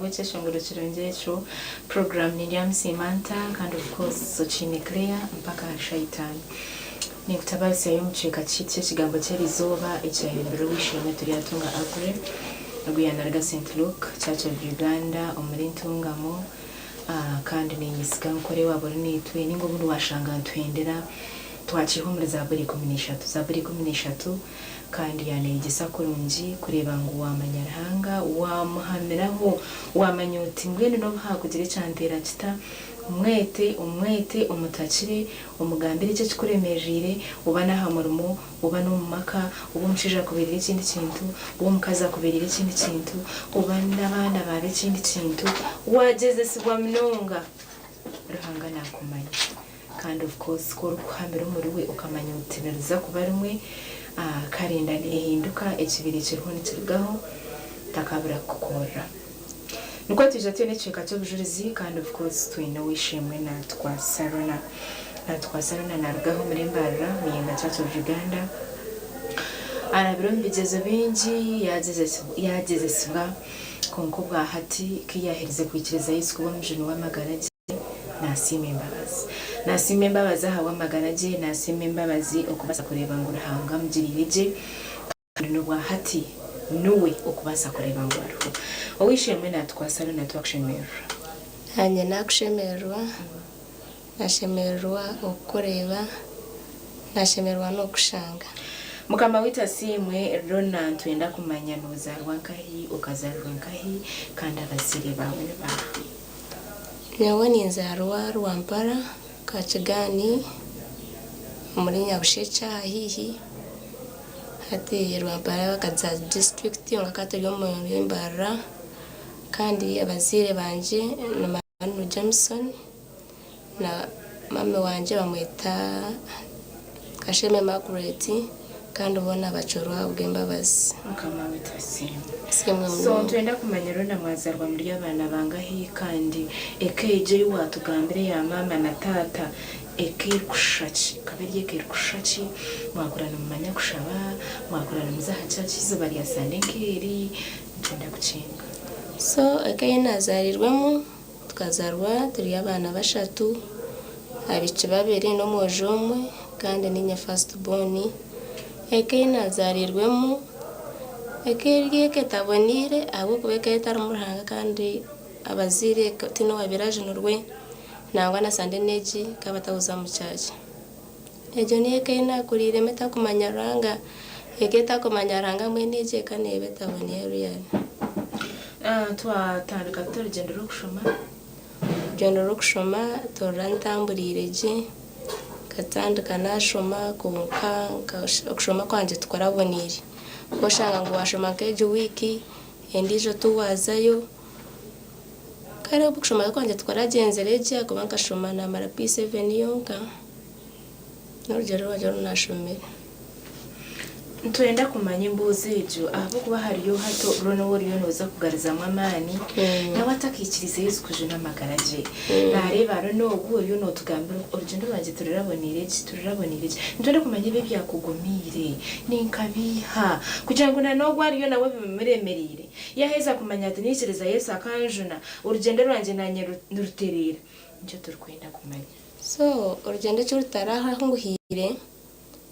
habw'ekyeshongoro kirungi ekyo program Niriam Simanta kandi of course Sochine Clear mpaka Shaitani nikutabalisa y'omucweka kitye ekigambo ky'eriizooba ekyahembera wishimwe turi atunga Agre Rwiyanarga St. Luke Church of Uganda omuri Ntungamo kandi ninyisiga nkore wabo nitwe ningo buno washanga ntwendera twakihumuriza buri 13 kandi yanegesa kurungi kureba ngo wamanyarhanga wamuhamiraho wamanyuti ngwene no hakugira cyantera kita umwete umutakire umugambire cyo kikuremejire ubana hamurimo ubana mu maka ubumshija kubirira ikindi kintu ubumukaza kubirira ikindi kintu ubana abana babe ikindi kintu wageze sigwa mnonga ruhanga nakumanya kandi of course ko ruhamira muri we ukamanya utinariza kuba rumwe karinda nehinduka ekibiri kiriho nikirigaho takabira kukora nuko tujatiye n'ekika cyo bujurizi kandi of course twine wishimwe na twasarona narugaho muri Mbarara Muyenga Church of Uganda arabiro mbigezo bingi yageze siba konko bwa hati kiyaherize kwikiriza Yesu kuba mujino w'amagaraje nasime imbabazi ahawe amagaraje nasime imbabazi okubasa kureba ngo ruhanga mugirije kandi no bwa hati nuwe okubasa kureba ngo ariho owishimwe natwasana natwakushemerwa hanye nakushemerwa nashemerwa okureba nashemerwa no kushanga mukama wita simwe rona twenda kumanya nozarwa nkahi ukazarwa nkahi kandi abasire bawe bawe nyawe ninzarwa Rwampara Kachigani muri Nyabushecha hihi hati Rwampara bakaza district ngakatyo mu Mbarara kandi abazire banje na Manu Jameson na mama wanje bamwita Kasheme Margaret kandi ubona bacorwa ubwembabazi mukama witasimwe so twenda kumanya rona mwazarwa muri abana bangahi kandi ekeje watugambire ya mama na tata ekirkushachi kabiri ekirkushachi mwakurana mumanya kushaba mwakurana muzahacha kizuba lya sandekeri twenda kuchenga so ekeye nazarirwamo tukazarwa turi abana bashatu abice babiri no mojomwe kandi ninya first born ekeye nazarirwemo ekeye ketabonire abo kubeka taramurhanga kandi abazire tino wabiraje nurwe nangwa na sande neji kabatabuza mucaje ejo ni ekeye nakurire meta kumanyaranga eketa kumanyaranga mweneje kanebe taboniye ruyani twatandika turugendo rukushoma torantamburireje katandika nashoma kunka kushoma kwanje tukorabonire koshanga ngo washoma keje wiki endijo tuwazayo kare bukushoma kwanje tukaragenzereje akubanka shoma na mara P7 yonka n'urugero wajoro nashomera twenda kumanya imbuzi ejo aho kuba hariyo hato rono woriyo noza kugariza amani nawe atakikirize Yesu kuje n'amagaraje nareba rono woriyo no tugambira urugendo rwanje turarabonire twenda kumanya ibe byakugumire ninkabiha kugira ngo nanogwa hariyo nawe bimuremerire yaheza kumanya ati nikiriza Yesu akanjuna urugendo rwanje nanye ruterera nicyo turkwenda kumanya so urugendo cyo rutaraha nguhire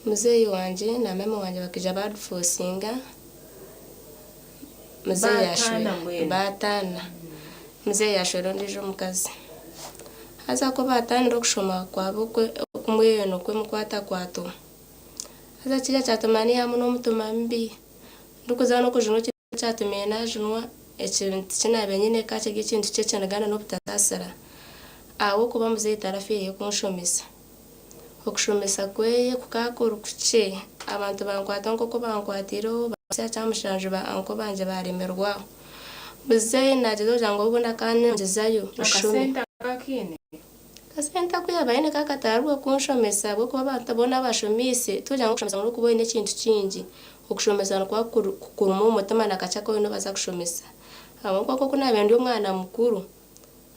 muzeyi wanje na mama wanje bakija badforcinga muzeyi yashwe batana muzeyi yashwe ndijo mukazi haza ko batana rokushoma kwabo kumwe no kwemkwata kwato haza kija chatomani hamu no mutuma mbi ndukuza no kujuno chatomena najunwa ekintu kinabe nyine kache gikintu cyecanagana no butasasara awo kuba muzeyi tarafiye kunshomesa okushomesa kweye kukakora kuche abantu bankwata nkoko bankwatiro basyachamushanje ba anko banje baremerwa muzeyi najezo jango ubona kane njezayo akasenta kakine kasenta kuyabaine kakatarwa kunshomesa bwo kuba batabona bashomise tujanga kushomesa no kuboine kintu kingi okushomesa no kwa kukuruma umutima nakachako no baza kushomesa abo kwako kunabendi umwana mukuru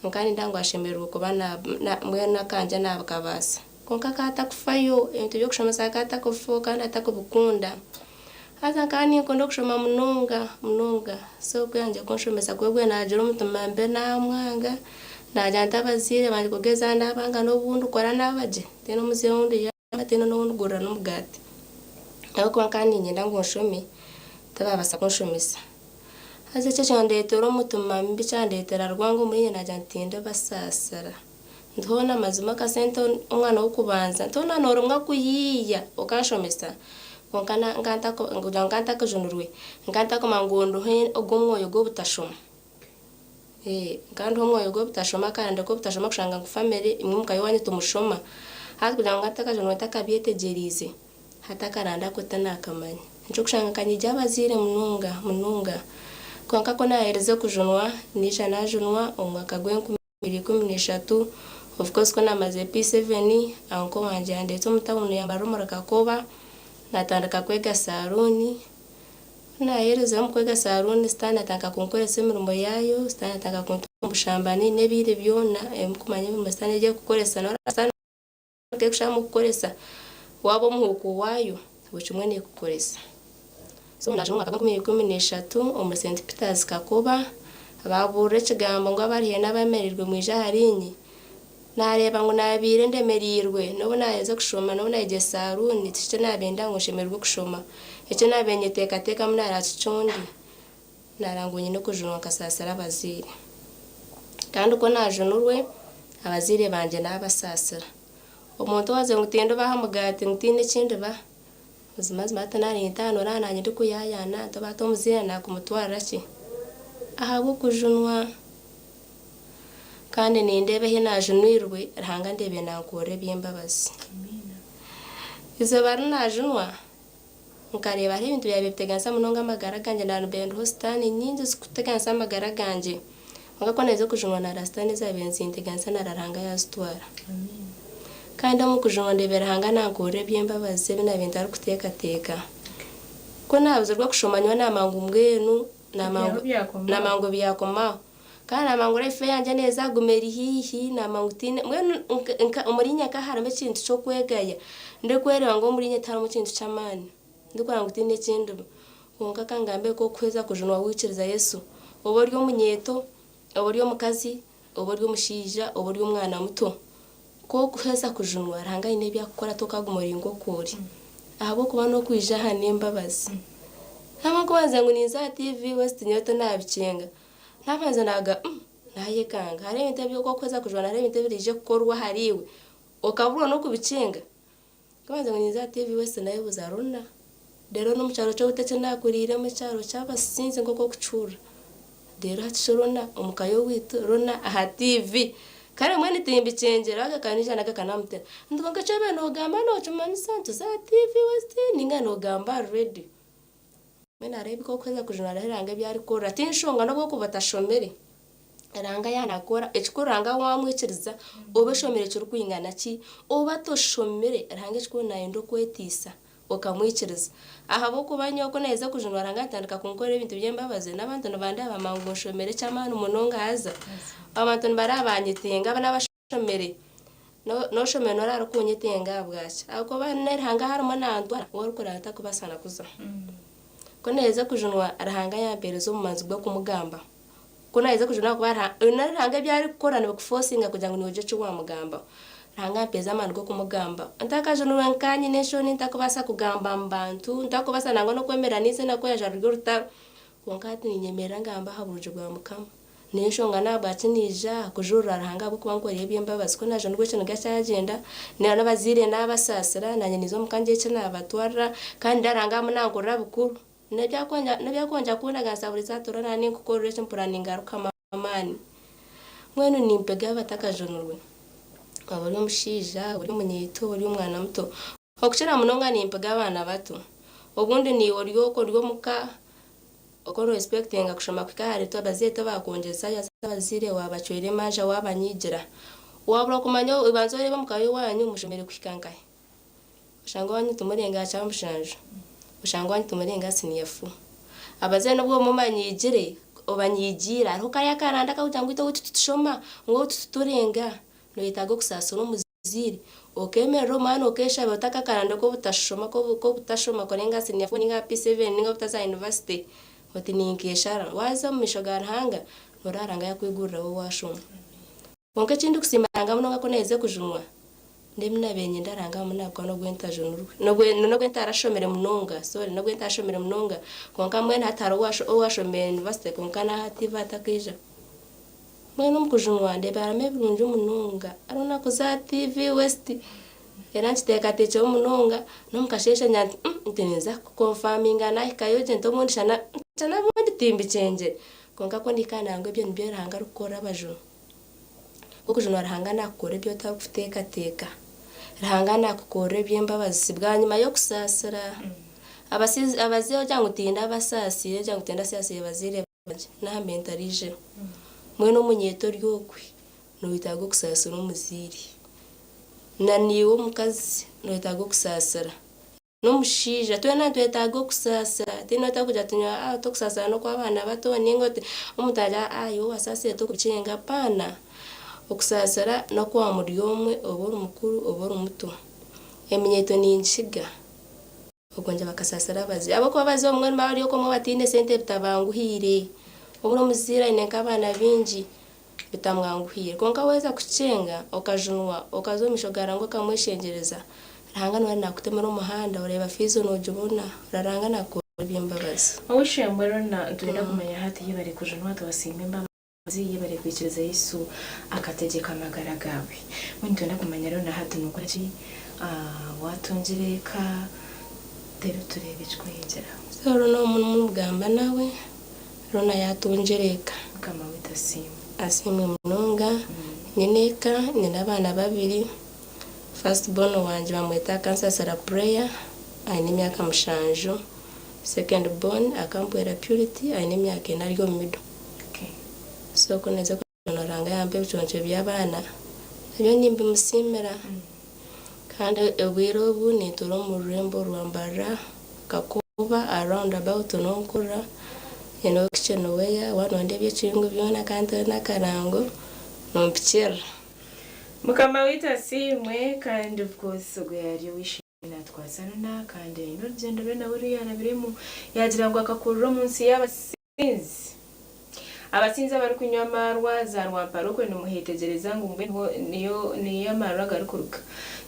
nkani ndango ashemerwa kuba na mwena kanje nabakabasa konka kata kufayo into byo kushomesa kata kufoka kandi atakubukunda Haza kani nkunda kushoma munonga so kwanje kunshomesa kwebwe nagira omutuma mbe namwanga naja ntabazire banje kugeza nabanga n'obundi ukora nabaje teno muze wundi teno n'undi gura n'umugati ariko kandi nyenda ngo nshome tababasa kunshomesa haza cyo cyandetera omutuma mbi cyandetera rwango muri naja ntinde basasara ndona mazima ka sento umwana wo kubanza ndona norumwa kuyiya ukanshomesa konkana nganta ko jonurwe nganta ko mangondo he ogomwoyo go butashoma kandi omwoyo go butashoma kandi ko butashoma kushanga ku family imwe mukayowanye tumushoma hati kugira nganta ka jonwe takabyetegerize hata karanda ko tanakamanya nco kushanga kanyija bazire mununga konka ko nahereze kujonwa nisha najonwa omwaka gwenku 2013 of course ko namaze P7 anko wanje andetse mutawuno yambarumura kakoba natandika kwega saruni nahereza kwega saruni stana nataka kunkoresa imirimo yayo stana nataka kuntumbashambani nebire byona kumanya mustane je kukoresa no stana kushama kukoresa wabo muhuko wayo bucumwe ne kukoresa so naje mwaka 2013 omu St Peters kakoba babure kigambo ngo abarihe n'abamerirwe mu jaharinyi nareba ngo nabire ndemerirwe no naeza kushoma no naije saruni tishite nabenda ngo shemerwe kushoma ece nabenye teka munara chicondi narangunye no kujunwa kasasara abazire kandi uko najunurwe abazire banje n'abasasara omuntu waze ngutendo bahamugate ngutine kindi ba uzimazi matanari intano rananye ndikuyayana tobato muzire nakumutwara ki ahabo kujunwa kandi nindebe he najunirwe ranga ndebe nakore byembabazi izo bari najunwa nkareba ari ibintu byabitegansa munonga amagara ganje nanubendo hostani nyinzi zikutegansa amagara ganje ngako neze kujunwa na rastani zabenzi integansa nararanga yastwara kandi mu kujunwa ndebe ranga nakore byembabazi bina bintu ari kuteka ko nabuze rwo kushomanywa namangu mbwenu namangu byakoma kana mangure fe yanje neza gumeri hihi na mangutine mwenu umurinya ka harame kintu cyo kwegaya ndekwerera ngo umurinya taramo kintu cyamani ndikora ngutine kindu konka kangambe ko kweza kujunwa wiciriza Yesu oboryo munyeto oboryo mukazi oboryo mushija oboryo mwana muto ko kweza kujunwa ranga ine byakora tokagumuringo kuri ahabo kuba no kwija hanembabazi ntabwo waza ngo niza TV West nyoto nabicenga nabanza naga naye kanga hari ibintu byo kweza kujwana hari ibintu birije gukorwa hariwe ukabura no kubicenga kabanza ngo niza TV West naye buzarona dero no mucyaro cyo gutetse nakurire mu cyaro cyabasinze ngo ko kucura dero hatshorona umukayo witu rona aha TV kare mwene timbi cengera agakanija nagakanamute ndonga cyabe no gamba no chumani santu za TV West ninga no gamba ready mena rebi ko kweza kujuna ranga byari ko ratinshonga no ko batashomere ranga yanakora ekikoranga wamwikiriza obeshomere cyo kwingana ki obatoshomere ranga cyo nayendo kwetisa okamwikiriza ahabo kubanyo ko neza kujuna ranga tandika kunkora ibintu byembabaze nabantu nabanda bamango shomere cyamana umunonga haza abantu barabanyitenga banabashomere no shomere no raro kunyitenga bwacha ako bane ranga harimo nandwa worukora atakubasana kuza ko neza kujunwa arahanga yamberezo mu manzi bwo kumugamba ko neza kujunwa ko arahanga byari gukorana bikufosinga kugira ngo niwoje cyo wa mugamba ranga peza amani bwo kumugamba ntakajunwa nkanye nesho ntakubasa kugamba mbantu ntakubasa nango no kwemera nize nako yajarwe ruta konkati ninyemera ngamba haburuje bwa mukama nesho ngana bacinija kujura arahanga bwo kubankoriye byembabazi ko naje ndwe cyo ngashagenda nana bazire n'abasasira nanye nizo mukanje cyo nabatwara kandi aranga munangorra bukuru nebyakonja kuna gasaburiza torana ni kukoresha mpurani ngaruka mamani mwenu nimpega batakajunurwe abari mushija uri munyito uri umwana muto okuchira munonga nimpega abana bato obundi ni oryo ko ryo muka oko respectinga kushoma kwikahari to bazeto bakonjeza yazabazire wabachwere maja wabanyigira wabura kumanyo ibanzo reba mukayo wanyu mushomere kwikangaye ushango wanyu tumurenga cyambushanje ushango wanyu tumurenga siniyafu abaze nubwo mumanyigire obanyigira rukaya karanda ka utangwito tutushoma ngo tuturenga no yitago kusasura umuziri okemera omwana okesha bataka karande ko butashoma ko butashoma korenga sinia ninga P7 ninga butaza university oti ninkeshara waza mumishoga hanga noraranga yakwigurira wo washoma konke kindu kusimanga muno ngakoneze kujunwa ndemna benye ndaranga muna kono gwenta jonuru no gwenta arashomere munonga sorry no gwenta ashomere munonga konka mwene hataro washomere university konka na hativa takija mwene mukujunwa nde barame birunju munonga arona kuza TV West eranchi tekatecho munonga nomukashesha nyanti nteneza confirminga na ikayoje ntomundi shana mundi timbi change konka kwandikana ngo byo nibyo ranga rukora bajo ukujunwa rahangana kukore byo takufuteka teka rahangana kukore byembabazi bwanyuma yo kusasira abaziyo cyangwa utinda abasasiye cyangwa utinda siyasiye bazire na mentalije mwe no munyeto ryokwe no bitago kusasira umuziri naniwo mukazi no bitago kusasira no mushija twena twetago kusasira tino takuja tunya to kusasira no kwa bana bato ningote umutaja ayo wasasiye to kucenga pana okusasara no kwa muryomwe oboro mukuru oboro muto eminyeto ninshiga ogonja bakasasara bazi abo kwa bazi omwe bari yo komo batine sente bitabanguhire oburo muzira inenka abana binji bitamwanguhire konka weza kucenga okajunwa okazomishogara ngo kamweshengereza rangana wari nakutemera umuhanda ureba fizo no jubona raranga nakora byembabazi awishembero na twenda kumenya hati yibare kujunwa twasimba ziye bari kwikiriza Yesu akategeka amagara gawe mwini twenda kumenya rero na hati nuko ki watungereka dero turebe twegera soro no umuntu mugamba nawe rona yatungereka kama witasimu asimwe munonga nyeneka nina abana babiri first born wanje bamweta kansasara prayer ayine myaka mushanjo second born akampwera purity ayine myaka enaryo mido so kuneza kunoranga yambe bichonje byabana nabyo nimbi musimera kandi ebwiro bu ni turo mu rembo rwambara kakuba around about nonkura kitchen weya wanonde byechingo byona kandi nakarango nompicera mukama witasimwe kandi of course go yari wishimina twasana kandi ino rugendo be nawe yana birimo yagira ngo akakurura munsi y'abasinzi abasinza bari kunyamarwa za rwamparuko numuhetegereza ngo mbe niyo amarwa garukuruka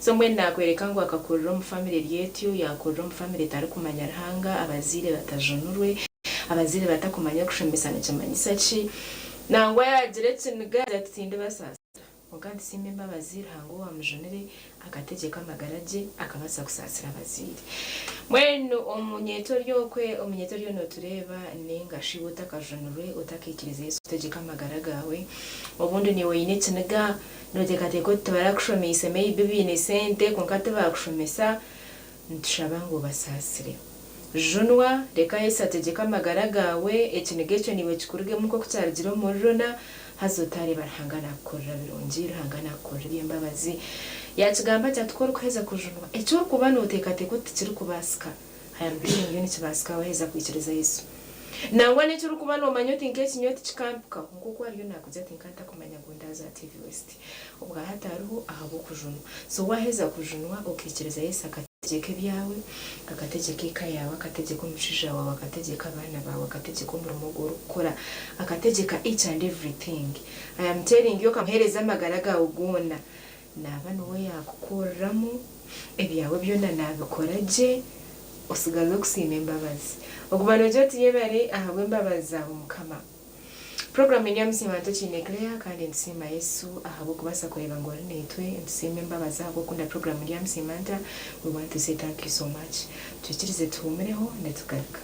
so mwe nakwereka ngo akakurura mu family ryetu yakurura mu family tari kumanya rahanga abazire batajonurwe abazire batakumanya kushembesana cyamanyisaki nangwa yageretse nigaza tinde basasa ogandi simemba abazire hango wamujonere akategeka amagaraje akabasa kusasira abazire mwenu omunyeto ryo no tureba ninga shibuta kajonure utakikirize Yesu tegeka amagara gawe obundi ni weyine kinaga no tekateko tabara kushomisa maybe bine sente konkate bakushomesa ntushabango basasire junwa reka Yesu ategeka amagara gawe ekinigecho niwe kikurige muko kucyarigiro murona hazotari barahangana korra birongera hangana korra byembabazi yakigamba cyatwora kweza kujunwa echo kuba no tekateko tikiri kubasika hayambire ngene kibasika waheza kwikiriza Yesu nangwa ne cyo kuba no manyoti ngeki nyoti kikampuka nguko ariyo nakuze tinkanta kumenya gundaza TV West ubwa hataruho ahabo kujunwa so waheza kujunwa ukikiriza Yesu akategeka byawe akategeka ikayawe akategeka umushija wawe akategeka abana bawe akategeka umurumugoro ukora akategeka each and everything I am telling you kamhereza amagaraga ugona naba nowe yakukoramo ebyawe byona nabikoraje usigaze kusima imbabazi okubano joti yebare ahabwe imbabazi zabo mukama program ya msimanto Chineclea kandi nsima Yesu ahabo kubasa kureba ngo netwe nsime imbabazi ahabo kunda program ya msimanta we want to say thank you so much tukirize tumereho ndatugaruka